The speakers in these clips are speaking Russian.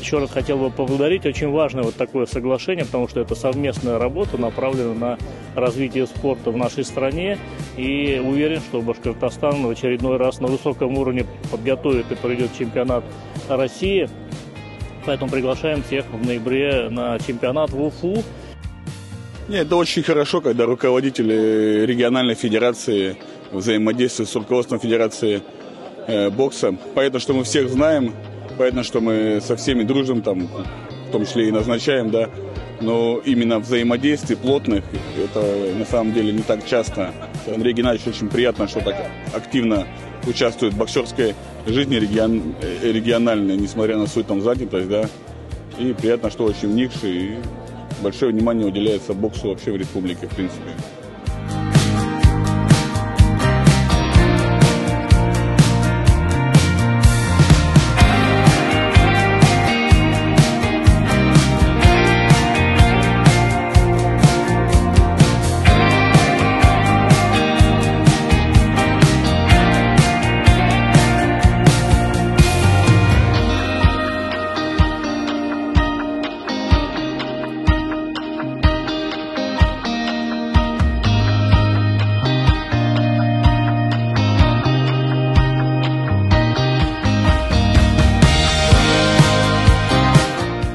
еще раз хотел бы поблагодарить. Очень важное вот такое соглашение, потому что это совместная работа, направлена на развитие спорта в нашей стране. И уверен, что Башкортостан в очередной раз на высоком уровне подготовит и проведет чемпионат России. Поэтому приглашаем всех в ноябре на чемпионат в Уфу. Нет, это очень хорошо, когда руководители региональной федерации взаимодействуют с руководством федерации бокса. Понятно, что мы всех знаем, понятно, что мы со всеми дружим, там, в том числе и назначаем, да. Но именно взаимодействие плотных, это на самом деле не так часто. Андрей Геннадьевич, очень приятно, что так активно участвует в боксерской жизни региональной, несмотря на свою там занятость, да. И приятно, что очень вникший, и большое внимание уделяется боксу вообще в республике, в принципе.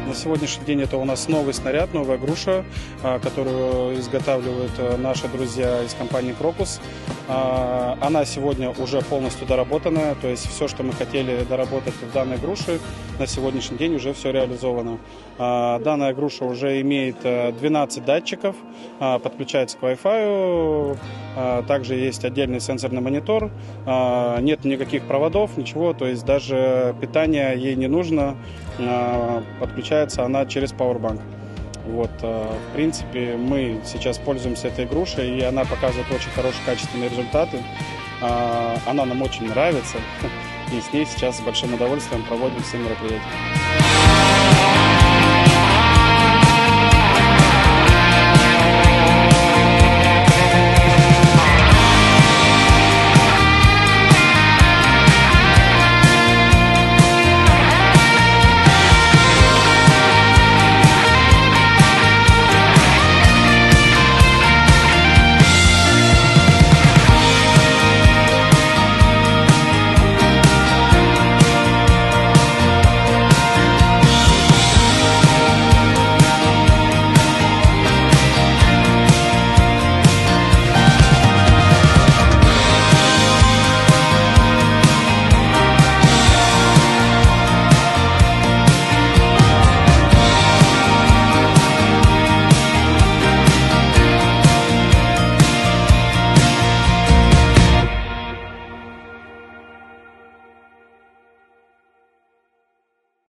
На сегодняшний день это у нас новый снаряд, новая груша, которую изготавливают наши друзья из компании «Крокус». Она сегодня уже полностью доработанная, то есть все, что мы хотели доработать в данной груше, на сегодняшний день уже все реализовано. Данная груша уже имеет 12 датчиков, подключается к Wi-Fi, также есть отдельный сенсорный монитор, нет никаких проводов, ничего, то есть даже питание ей не нужно, подключается она через Powerbank. Вот, в принципе, мы сейчас пользуемся этой грушей, и она показывает очень хорошие качественные результаты. Она нам очень нравится, и с ней сейчас с большим удовольствием проводим все мероприятия.